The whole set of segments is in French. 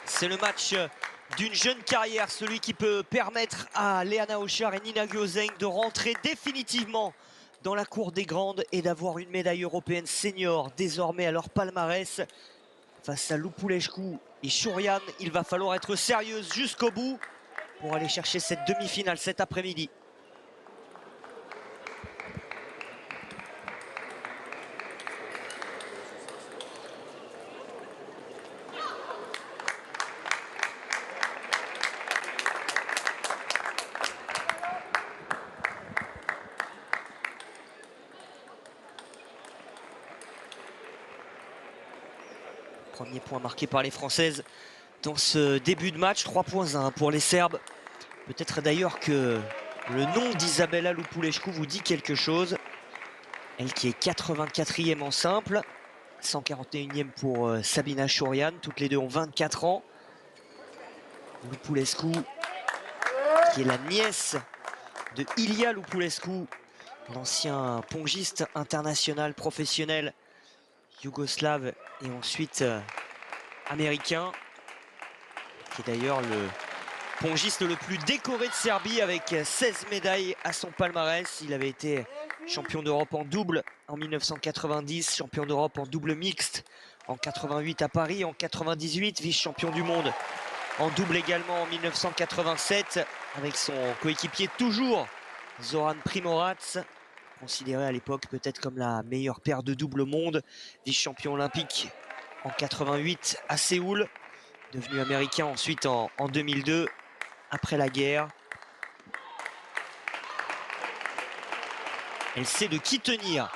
C'est le match d'une jeune carrière, celui qui peut permettre à Leana Auchard et Nina Gyözeng de rentrer définitivement dans la cour des grandes et d'avoir une médaille européenne senior désormais à leur palmarès. Face à Lupulescu et Șurian, il va falloir être sérieuse jusqu'au bout pour aller chercher cette demi-finale cet après-midi. Premier point marqué par les Françaises dans ce début de match, 3-1 pour les Serbes. Peut-être d'ailleurs que le nom d'Izabela Lupulescu vous dit quelque chose. Elle qui est 84e en simple, 141e pour Sabina Șurian. Toutes les deux ont 24 ans. Lupulescu, qui est la nièce de Ilia Lupulescu, l'ancien pongiste international professionnel yougoslave et ensuite américain, qui est d'ailleurs le pongiste le plus décoré de Serbie avec 16 médailles à son palmarès. Il avait été champion d'Europe en double en 1990, champion d'Europe en double mixte en 88 à Paris, en 98 vice-champion du monde en double également en 1987 avec son coéquipier toujours Zoran Primorac, considéré à l'époque peut-être comme la meilleure paire de double au monde, vice-champion olympique en 88 à Séoul, devenu américain ensuite en 2002 après la guerre. Elle sait de qui tenir,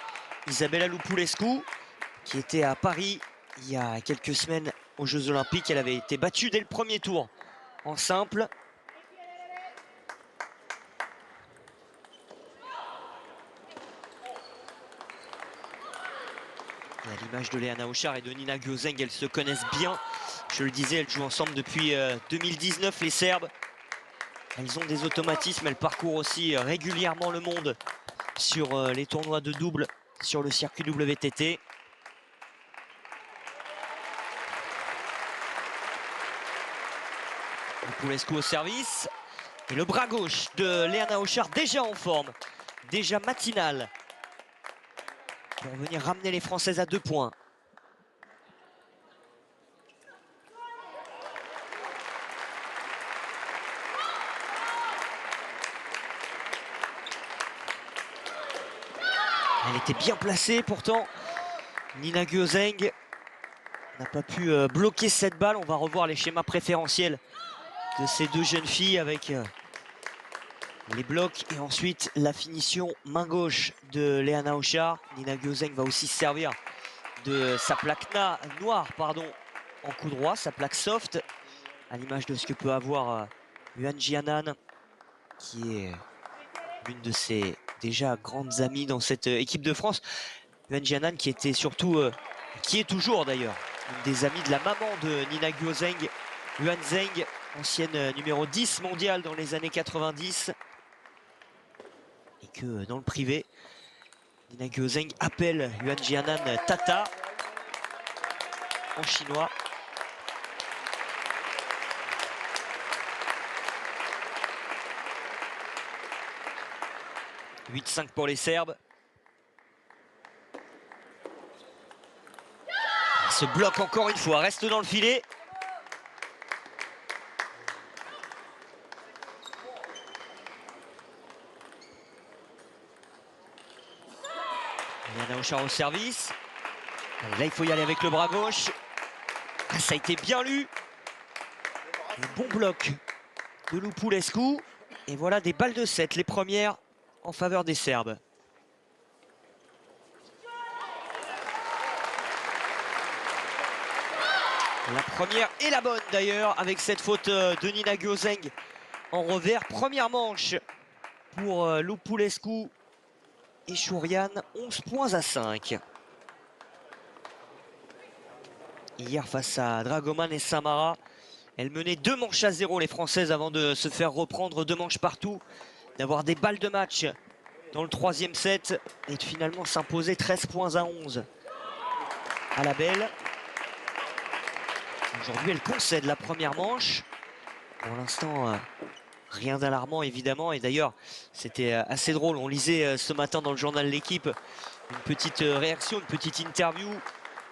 Izabela Lupulescu, qui était à Paris il y a quelques semaines aux Jeux Olympiques. Elle avait été battue dès le premier tour en simple. Et à l'image de Leana Auchard et de Nina Gyözeng, elles se connaissent bien. Je le disais, elles jouent ensemble depuis 2019, les Serbes. Elles ont des automatismes, elles parcourent aussi régulièrement le monde sur les tournois de double sur le circuit WTT. Lupulescu au service. Et le bras gauche de Leana Auchard déjà en forme, déjà matinale, pour venir ramener les Françaises à 2 points. Elle était bien placée pourtant. Nina Gyözeng n'a pas pu bloquer cette balle. On va revoir les schémas préférentiels de ces deux jeunes filles avec les blocs et ensuite la finition main gauche de Leana Auchard. Nina Gyözeng va aussi se servir de sa plaque noire en coup droit, sa plaque soft, à l'image de ce que peut avoir Yuan Jianan, qui est l'une de ses déjà grandes amies dans cette équipe de France. Yuan Jianan qui était surtout, qui est toujours d'ailleurs, une des amies de la maman de Nina Gyözeng, Yuan Zheng, ancienne numéro 10 mondiale dans les années 90. Et que dans le privé, Nina Gyözeng appelle Yuan Jianan Tata en chinois. « 8-5 pour les Serbes. Elle se bloque encore une fois, reste dans le filet. Leana Auchard au service. Allez, là, il faut y aller avec le bras gauche. Ah, ça a été bien lu. Un bon bloc de Lupulescu. Et voilà des balles de 7, les premières en faveur des Serbes. La première est la bonne d'ailleurs, avec cette faute de Nina Gyözeng en revers. Première manche pour Lupulescu et Șurian, 11-5. Hier face à Dragoman et Samara, elles menaient 2-0 les Françaises avant de se faire reprendre 2 manches partout, d'avoir des balles de match dans le 3e set et de finalement s'imposer 13-11 à la belle. Aujourd'hui, elle concède la première manche. Pour l'instant, rien d'alarmant évidemment. Et d'ailleurs, c'était assez drôle. On lisait ce matin dans le journal L'Équipe une petite réaction, une petite interview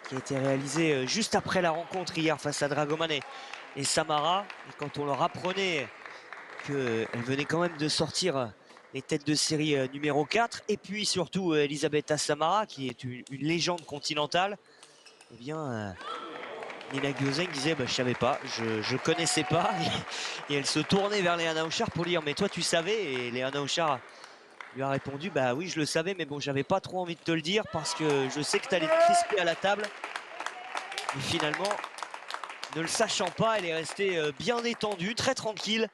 qui a été réalisée juste après la rencontre hier face à Dragoman et Samara. Et quand on leur apprenait qu'elle venait quand même de sortir les têtes de série numéro 4, et puis surtout Elisabetta Samara, qui est une légende continentale, eh bien, Nina Gyözeng disait bah, je savais pas, je connaissais pas, et elle se tournait vers Léana Auchard pour lui dire mais toi tu savais, et Léana Auchard lui a répondu bah oui je le savais, mais bon j'avais pas trop envie de te le dire parce que je sais que tu allais te crisper à la table. Et finalement, ne le sachant pas, elle est restée bien détendue, très tranquille.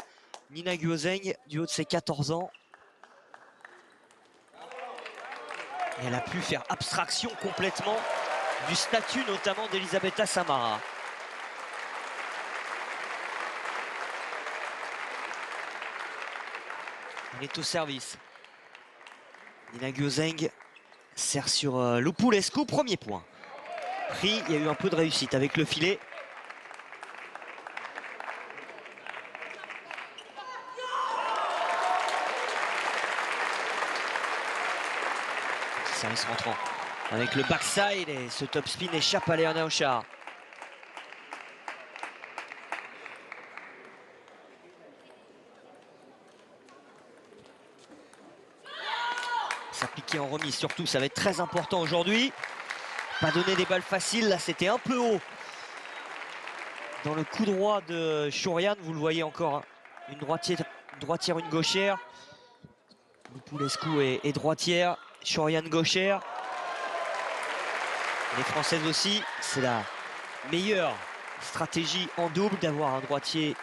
Nina Gyözeng, du haut de ses 14 ans. Et elle a pu faire abstraction complètement du statut notamment d'Elisabetta Samara. Elle est au service. Nina Gyözeng sert sur Lupulescu, premier point. Pris, il y a eu un peu de réussite avec le filet. Service rentrant avec le backside, et ce top spin échappe à Léana Auchard. S'appliquer en remise surtout, ça va être très important aujourd'hui. Pas donner des balles faciles, là c'était un peu haut dans le coup droit de Chorian, vous le voyez encore, hein. Une droitière, une gauchère. Lupulescu est droitière, Chorian gauchère. Les Françaises aussi, c'est la meilleure stratégie en double d'avoir un droitier,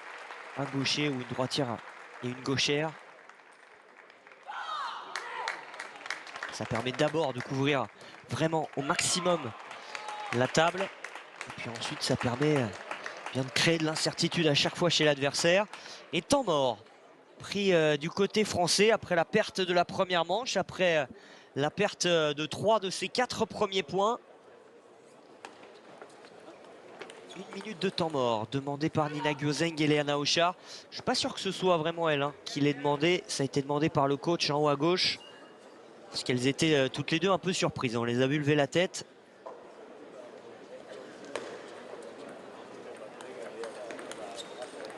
un gaucher, ou une droitière et une gauchère. Ça permet d'abord de couvrir vraiment au maximum la table. Et puis ensuite, ça permet bien de créer de l'incertitude à chaque fois chez l'adversaire. Et temps mort pris du côté français après la perte de la première manche, après la perte de 3 de ses 4 premiers points. 1 minute de temps mort demandé par Nina Gyözeng et Léana Auchard. Je ne suis pas sûr que ce soit vraiment elle qui l'ait demandé. Ça a été demandé par le coach en haut à gauche. Parce qu'elles étaient toutes les deux un peu surprises. On les a vu lever la tête.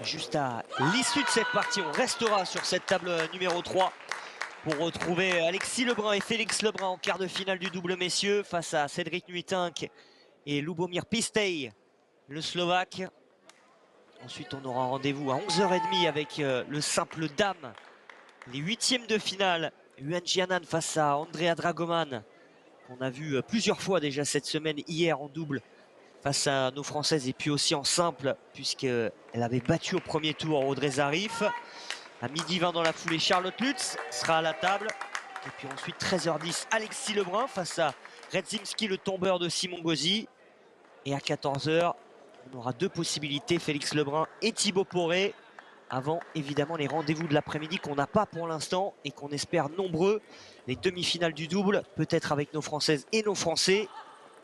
Juste à l'issue de cette partie, on restera sur cette table numéro 3 pour retrouver Alexis Lebrun et Félix Lebrun en quart de finale du double messieurs face à Cédric Nuitink et Lubomir Pistej, le Slovaque. Ensuite, on aura rendez-vous à 11h30 avec le simple dame, les huitièmes de finale. Yuan Jianan face à Andrea Dragoman, qu'on a vu plusieurs fois déjà cette semaine, hier en double face à nos Françaises, et puis aussi en simple, puisqu'elle avait battu au premier tour Audrey Zarif. À 12h20 dans la foulée, Charlotte Lutz sera à la table. Et puis ensuite, 13h10, Alexis Lebrun face à Redzimski, le tombeur de Simon Gauzy. Et à 14h, on aura deux possibilités, Félix Lebrun et Thibaut Poré, avant évidemment les rendez-vous de l'après-midi qu'on n'a pas pour l'instant et qu'on espère nombreux. Les demi-finales du double, peut-être avec nos Françaises et nos Français.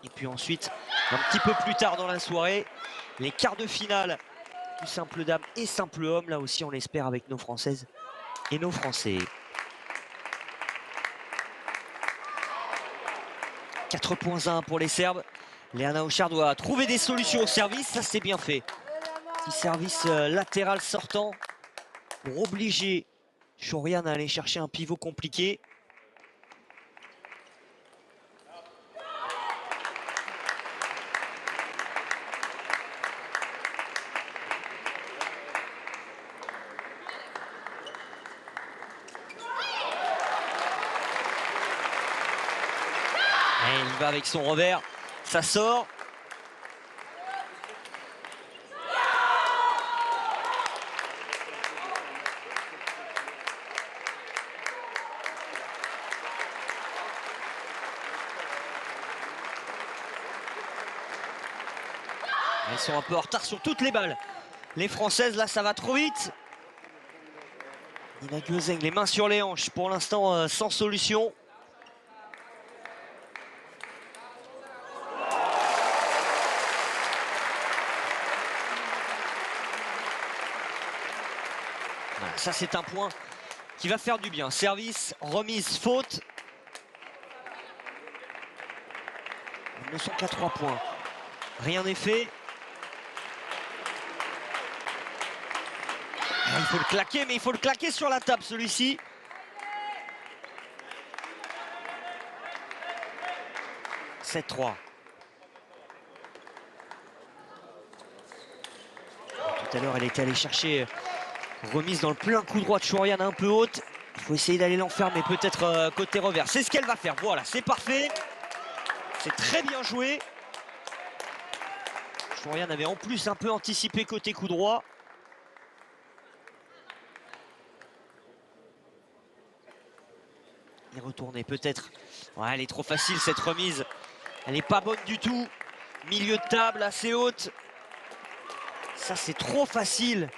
Et puis ensuite, un petit peu plus tard dans la soirée, les quarts de finale du simple dame et simple homme. Là aussi, on l'espère avec nos Françaises et nos Français. 4,1 pour les Serbes. Léana Auchard doit trouver des solutions au service. Ça, c'est bien fait. Petit service latéral sortant pour obliger Chorian à aller chercher un pivot compliqué. Et il va avec son revers, ça sort. Elles sont un peu en retard sur toutes les balles. Les Françaises, là, ça va trop vite. Nina Gyözeng, les mains sur les hanches, pour l'instant sans solution. Ça, c'est un point qui va faire du bien. Service, remise, faute. Ils ne sont qu'à 3 points. Rien n'est fait. Il faut le claquer, mais il faut le claquer sur la table, celui-ci. « 7-3 ». Tout à l'heure, elle était allée chercher remise dans le plein coup droit de Chourian un peu haute. Il faut essayer d'aller l'enfermer, peut-être côté revers. C'est ce qu'elle va faire. Voilà, c'est parfait. C'est très bien joué. Chourian avait en plus un peu anticipé côté coup droit. Et retourner peut-être. Ouais, elle est trop facile cette remise. Elle n'est pas bonne du tout. Milieu de table assez haute. Ça, c'est trop facile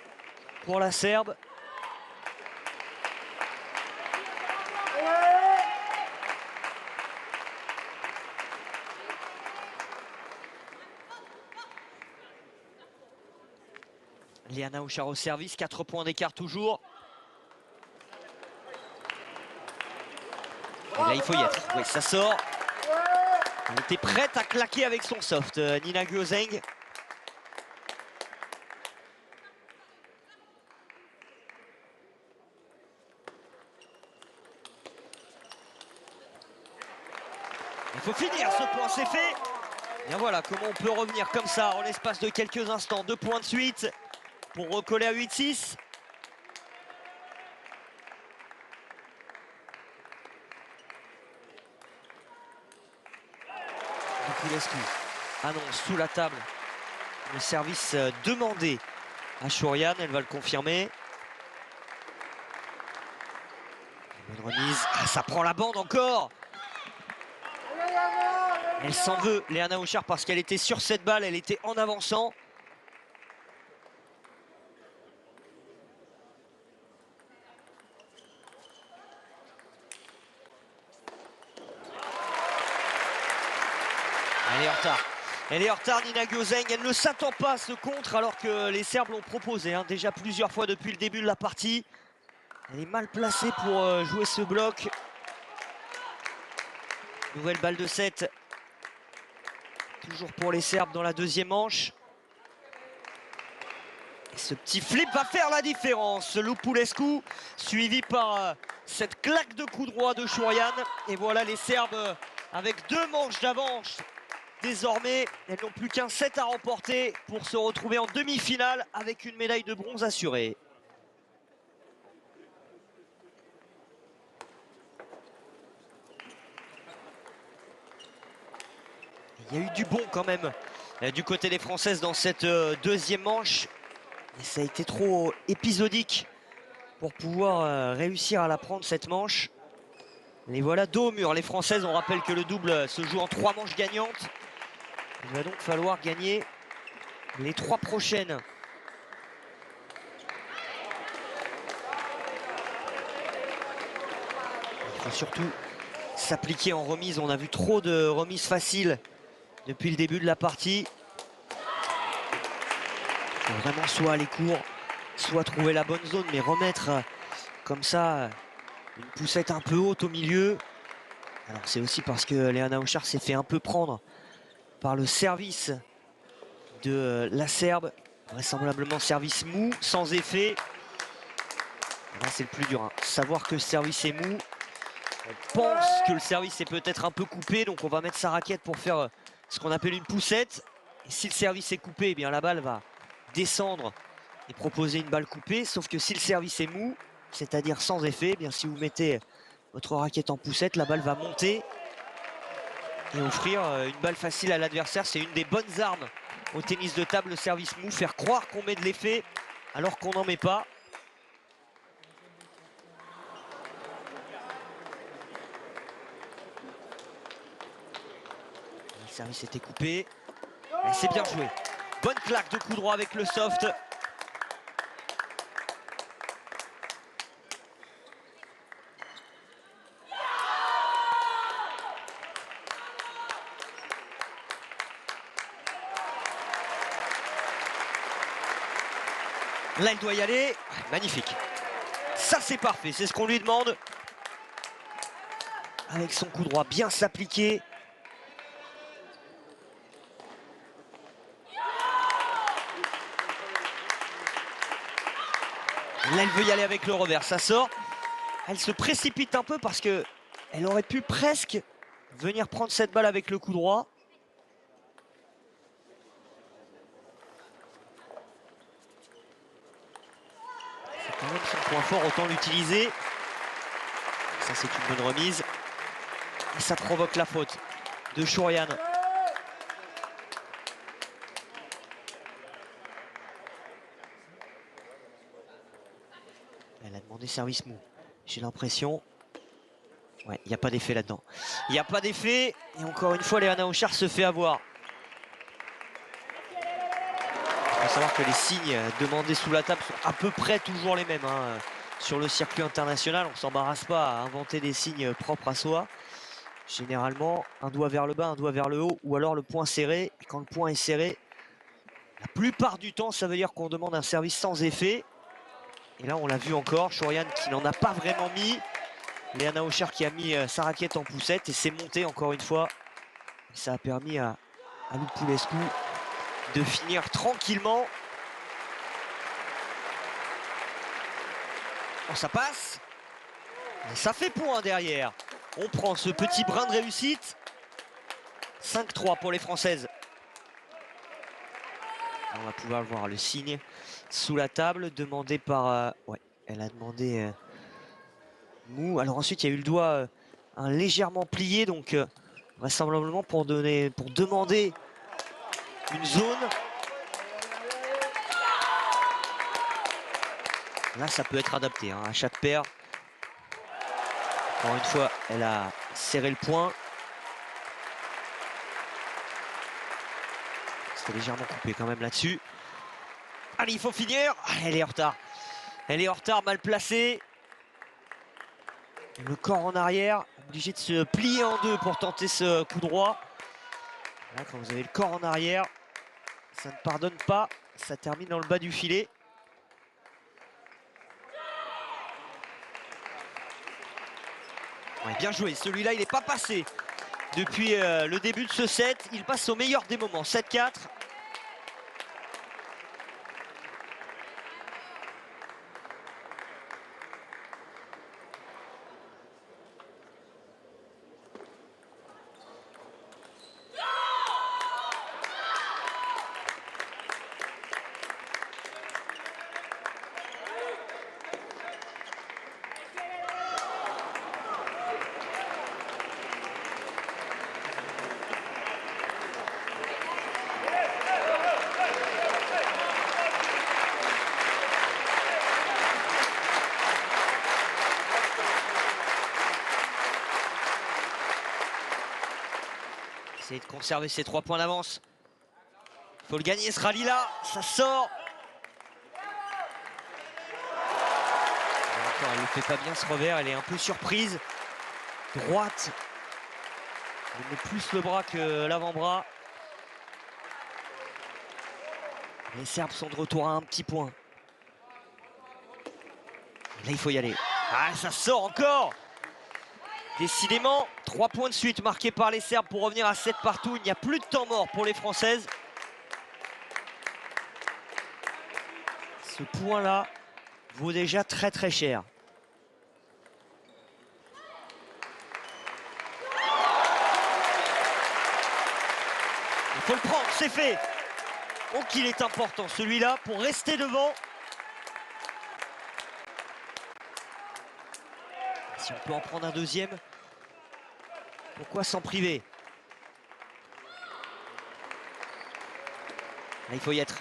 pour la Serbe. Liana Auchard au service, 4 points d'écart toujours. Et là, il faut y être. Oui, ça sort. Elle était prête à claquer avec son soft, Nina Gyozeng. Il faut finir, ce point, c'est fait. Et voilà comment on peut revenir comme ça en l'espace de quelques instants. 2 points de suite pour recoller à 8-6. Duculescu annonce sous la table le service demandé à Chourian. Elle va le confirmer. Bonne remise. Ah, ça prend la bande encore. Elle s'en veut, Liana Auchard, parce qu'elle était sur cette balle. Elle était en avançant. Elle est en retard. Elle est en retard, Nina Gyozeng. Elle ne s'attend pas à ce contre alors que les Serbes l'ont proposé déjà plusieurs fois depuis le début de la partie. Elle est mal placée pour jouer ce bloc. Nouvelle balle de 7. Toujours pour les Serbes dans la deuxième manche. Et ce petit flip va faire la différence. Lupulescu suivi par cette claque de coup droit de Chourian. Et voilà les Serbes avec 2 manches d'avance. Désormais, elles n'ont plus qu'un set à remporter pour se retrouver en demi-finale avec une médaille de bronze assurée. Il y a eu du bon quand même du côté des Françaises dans cette deuxième manche. Mais ça a été trop épisodique pour pouvoir réussir à la prendre cette manche. Les voilà dos au mur. Les Françaises, on rappelle que le double se joue en 3 manches gagnantes. Il va donc falloir gagner les 3 prochaines. Il faut surtout s'appliquer en remise. On a vu trop de remises faciles depuis le début de la partie. Il faut vraiment soit aller court, soit trouver la bonne zone, mais remettre comme ça une poussette un peu haute au milieu. Alors c'est aussi parce que Liana Auchard s'est fait un peu prendre par le service de la Serbe. Vraisemblablement service mou, sans effet. Là c'est le plus dur, savoir que le service est mou. On pense que le service est peut-être un peu coupé, donc on va mettre sa raquette pour faire ce qu'on appelle une poussette. Et si le service est coupé, eh bien la balle va descendre et proposer une balle coupée. Sauf que si le service est mou, c'est-à-dire sans effet, eh bien si vous mettez votre raquette en poussette, la balle va monter et offrir une balle facile à l'adversaire. C'est une des bonnes armes au tennis de table, le service mou, faire croire qu'on met de l'effet alors qu'on n'en met pas. Le service était coupé. C'est bien joué. Bonne claque de coup droit avec le soft. Là, il doit y aller. Magnifique. ça c'est parfait, c'est ce qu'on lui demande. Avec son coup droit bien s'appliquer. Là, elle veut y aller avec le revers, ça sort. Elle se précipite un peu parce que elle aurait pu presque venir prendre cette balle avec le coup droit. C'est quand même son point fort, autant l'utiliser. Ça, c'est une bonne remise. Et ça provoque la faute de Shourian. Elle a demandé service mou. J'ai l'impression. Ouais, il n'y a pas d'effet là-dedans. Il n'y a pas d'effet. Et encore une fois, Léana Auchard se fait avoir. Il faut savoir que les signes demandés sous la table sont à peu près toujours les mêmes. Hein. Sur le circuit international, on ne s'embarrasse pas à inventer des signes propres à soi. Généralement, un doigt vers le bas, un doigt vers le haut, ou alors le poing serré. Et quand le poing est serré, la plupart du temps, ça veut dire qu'on demande un service sans effet. Et là, on l'a vu encore, Shourian qui n'en a pas vraiment mis. Léana Auchard qui a mis sa raquette en poussette et s'est monté encore une fois. Et ça a permis à Lupulescu de finir tranquillement. Oh, ça passe. Et ça fait point derrière. On prend ce petit brin de réussite. 5-3 pour les Françaises. On va pouvoir voir le signe sous la table demandé par... ouais, elle a demandé mou. Alors ensuite, il y a eu le doigt légèrement plié, donc vraisemblablement pour demander une zone. Là, ça peut être adapté hein, à chaque paire. Encore une fois, elle a serré le poing. C'était légèrement coupé quand même là-dessus. Allez, il faut finir. Elle est en retard. Elle est en retard, mal placée. Le corps en arrière, obligé de se plier en deux pour tenter ce coup droit. Là, quand vous avez le corps en arrière, ça ne pardonne pas. Ça termine dans le bas du filet. Ouais, bien joué. Celui-là, il n'est pas passé. Depuis le début de ce set, il passe au meilleur des moments. 7-4. Essayer de conserver ses 3 points d'avance. Il faut le gagner ce rallye-là. Ça sort. Et encore, elle ne fait pas bien ce revers. Elle est un peu surprise. Droite. Elle met plus le bras que l'avant-bras. Les Serbes sont de retour à un petit point. Là, il faut y aller. Ah, ça sort encore. Décidément, 3 points de suite marqués par les Serbes pour revenir à 7 partout. Il n'y a plus de temps mort pour les Françaises. Ce point-là vaut déjà très très cher. Il faut le prendre, c'est fait. Donc il est important celui-là pour rester devant. Si on peut en prendre un deuxième, pourquoi s'en priver? Là, il faut y être.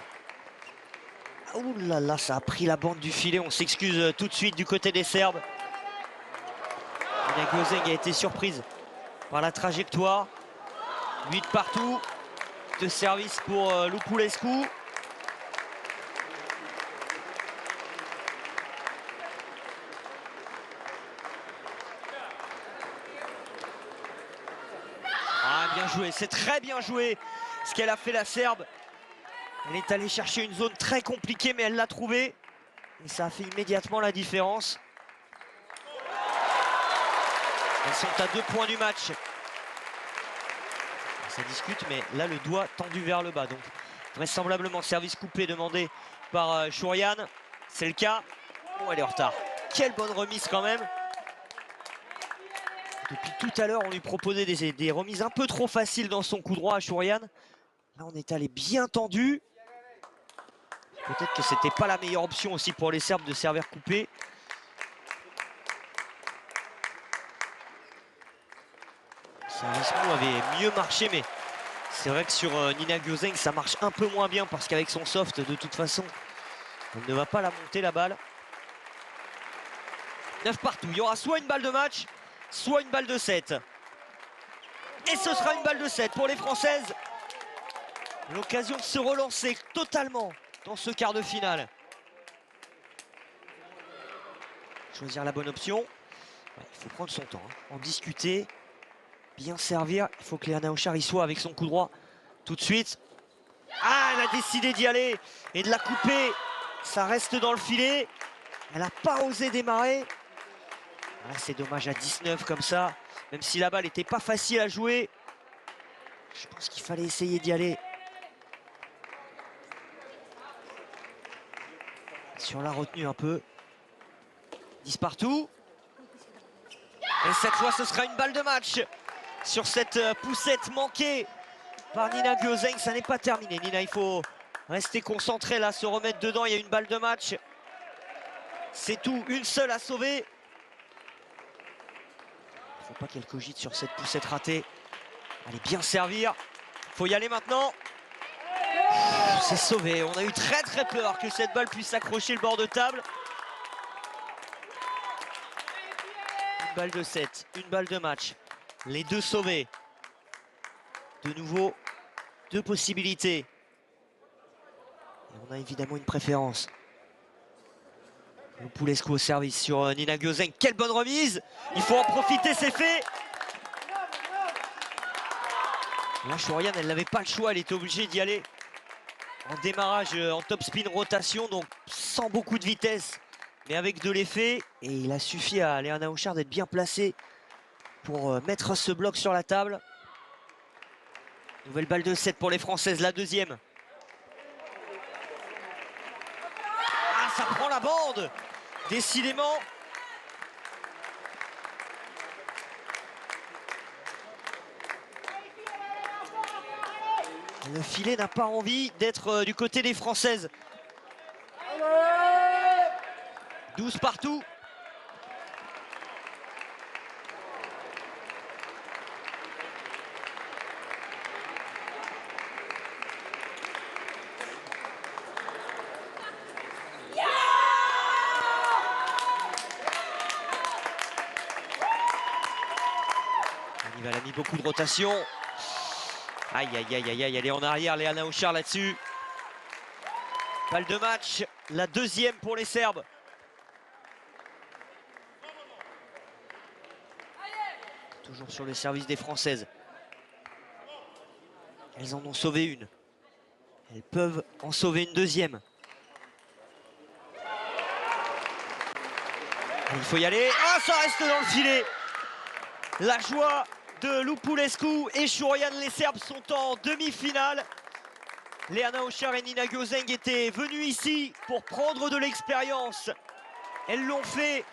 Ouh là là, ça a pris la bande du filet. On s'excuse tout de suite du côté des Serbes. Nina Gozeng a été surprise par la trajectoire. 8 partout. De service pour Lupulescu. Bien joué, c'est très bien joué ce qu'elle a fait la Serbe. Elle est allée chercher une zone très compliquée mais elle l'a trouvée. Et ça a fait immédiatement la différence. Elles sont à 2 points du match. Ça discute, mais là le doigt tendu vers le bas. Donc vraisemblablement service coupé demandé par Chourian. C'est le cas. Oh, elle est en retard. Quelle bonne remise quand même. Depuis tout à l'heure, on lui proposait des remises un peu trop faciles dans son coup droit à Chourian. Là, on est allé bien tendu. Peut-être que c'était pas la meilleure option aussi pour les Serbes de servir coupé. Service mou avait mieux marché, mais c'est vrai que sur Nina Gyozeng, ça marche un peu moins bien parce qu'avec son soft, de toute façon, elle ne va pas la monter la balle. 9 partout. Il y aura soit une balle de match, soit une balle de 7. Et ce sera une balle de 7 pour les Françaises. L'occasion de se relancer totalement dans ce quart de finale. Choisir la bonne option. Ouais, il faut prendre son temps, hein. En discuter, bien servir. Il faut que Léana Auchard y soit avec son coup droit tout de suite. Ah, elle a décidé d'y aller et de la couper. Ça reste dans le filet. Elle n'a pas osé démarrer. Ah, c'est dommage à 19 comme ça. Même si la balle n'était pas facile à jouer, je pense qu'il fallait essayer d'y aller. Sur la retenue un peu. 10 partout. Et cette fois, ce sera une balle de match. Sur cette poussette manquée par Nina Gyozeng, ça n'est pas terminé. Nina, il faut rester concentré là, se remettre dedans. Il y a une balle de match. C'est tout, une seule à sauver. Il ne faut pas qu'elle cogite sur cette poussette ratée. Allez, bien servir. Il faut y aller maintenant. C'est sauvé. On a eu très très peur que cette balle puisse accrocher le bord de table. Une balle de 7, une balle de match. Les deux sauvés. De nouveau, 2 possibilités. Et on a évidemment une préférence. Lupulescu au service sur Nina Gyozeng. Quelle bonne remise! Il faut en profiter, c'est fait! Là, Chourian, elle n'avait pas le choix, elle était obligée d'y aller. En démarrage, en top spin rotation, donc sans beaucoup de vitesse, mais avec de l'effet. Et il a suffi à Léana Auchard d'être bien placée pour mettre ce bloc sur la table. Nouvelle balle de 7 pour les Françaises, la deuxième. Ah, ça prend la bande! Décidément. Le filet n'a pas envie d'être du côté des Françaises. 12 partout. Elle a mis beaucoup de rotation. Aïe, aïe, aïe, aïe, aïe, elle est en arrière, Léana Auchard là-dessus. Balle de match, la deuxième pour les Serbes. Toujours sur le service des Françaises. Elles en ont sauvé une. Elles peuvent en sauver une deuxième. Il faut y aller. Ah, ça reste dans le filet. La joie de Lupulescu et Chourian. Les Serbes sont en demi-finale. Léana Auchard et Nina Gyozeng étaient venues ici pour prendre de l'expérience. Elles l'ont fait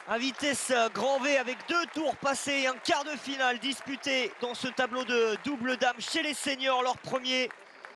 à vitesse grand V avec 2 tours passés, un quart de finale disputé dans ce tableau de double dame chez les seniors, leur premier.